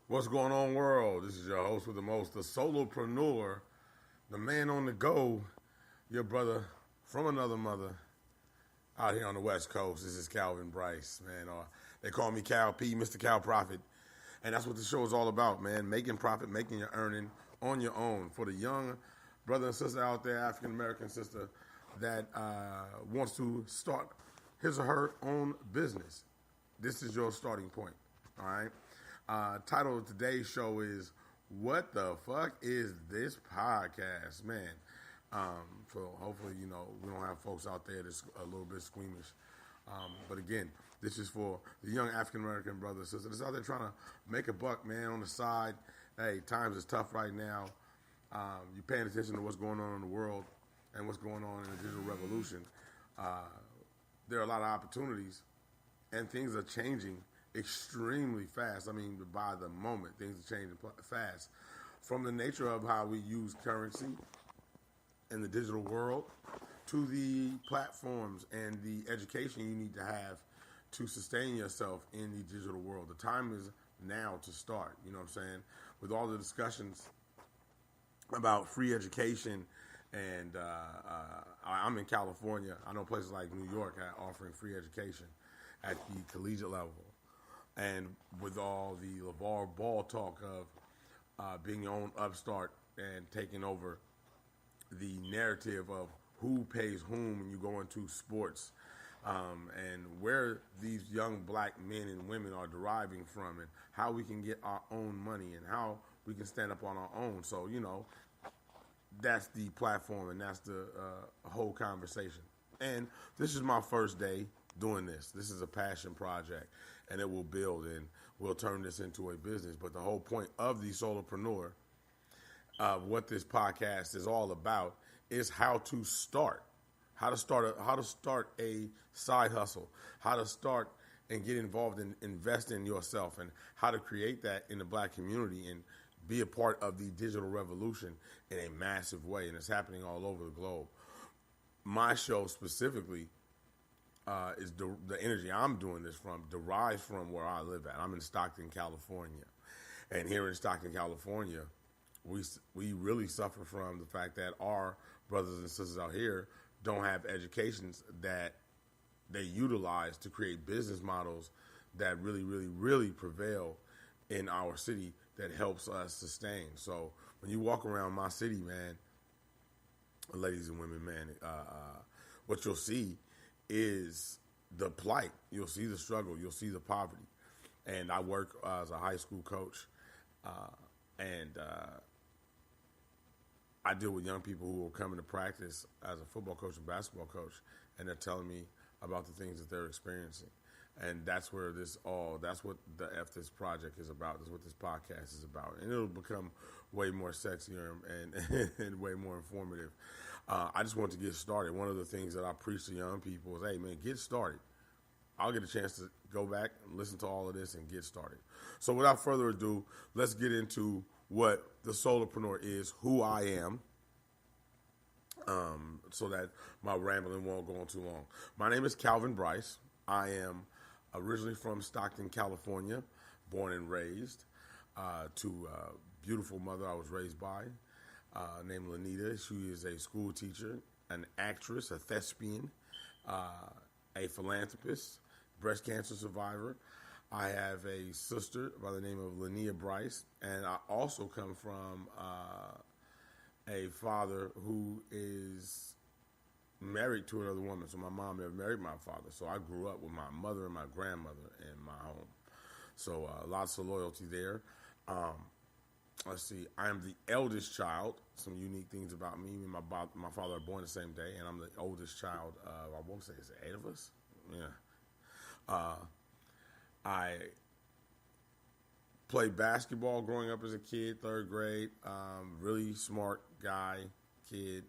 What's going on, world? This is your host with the most, the solopreneur, the man on the go, your brother from another mother out here on the West Coast. This is Calvin Bryce, man. They call me Cal P, Mr. Cal Profit. And that's what the show is all about, man. Making profit, making your earning on your own. For the young brother and sister out there, African-American sister, that wants to start his or her own business. This is your starting point, all right? Title of today's show is What the Fuck Is This Podcast? Man, so hopefully, we don't have folks out there that's a little bit squeamish. But again, this is for the young African-American brothers and sisters that's out there trying to make a buck, man, on the side. Hey, times is tough right now. You're paying attention to what's going on in the world and what's going on in the digital revolution. There are a lot of opportunities, and things are changing extremely fast. I mean, by the moment, things are changing fast. From the nature of how we use currency in the digital world to the platforms and the education you need to have to sustain yourself in the digital world. The time is now to start, you know what I'm saying? With all the discussions about free education, and I'm in California. I know places like New York are offering free education at the collegiate level. And with all the LeVar Ball talk of being your own upstart and taking over the narrative of who pays whom when you go into sports, and where these young black men and women are deriving from, and how we can get our own money and how we can stand up on our own. So, that's the platform, and that's the whole conversation. And this is my first day doing this. This is a passion project, and it will build, and we'll turn this into a business. But the whole point of the solopreneur, what this podcast is all about, is how to start a side hustle, how to start and get involved and invest in yourself, and how to create that in the black community and be a part of the digital revolution in a massive way. And it's happening all over the globe. My show specifically is the energy I'm doing this from derives from where I live at. I'm in Stockton, California. And here in Stockton, California, we really suffer from the fact that our brothers and sisters out here don't have educations that they utilize to create business models that really, really, really prevail in our city that helps us sustain. So when you walk around my city, man, ladies and women, man, what you'll see is the plight. You'll see the struggle. You'll see the poverty. And I work as a high school coach, and I deal with young people who are coming to practice as a football coach and basketball coach, and they're telling me about the things that they're experiencing. And that's where that's what the F This project is about. That's what this podcast is about. And it'll become way more sexier and way more informative. I just want to get started. One of the things that I preach to young people is, hey, man, get started. I'll get a chance to go back and listen to all of this and get started. So without further ado, let's get into what the solopreneur is, who I am, so that my rambling won't go on too long. My name is Calvin Bryce. I am originally from Stockton, California, born and raised to a beautiful mother I was raised by, named Lanita. She is a school teacher, an actress, a thespian, a philanthropist, breast cancer survivor. I have a sister by the name of Lania Bryce, and I also come from a father who is married to another woman. So my mom never married my father. So I grew up with my mother and my grandmother in my home. So lots of loyalty there. Let's see. I am the eldest child. Some unique things about me. Me and my father are born the same day, and I'm the oldest child of, I won't say it's 8 of us. Yeah. I played basketball growing up as a kid, 3rd grade. Really smart guy, kid.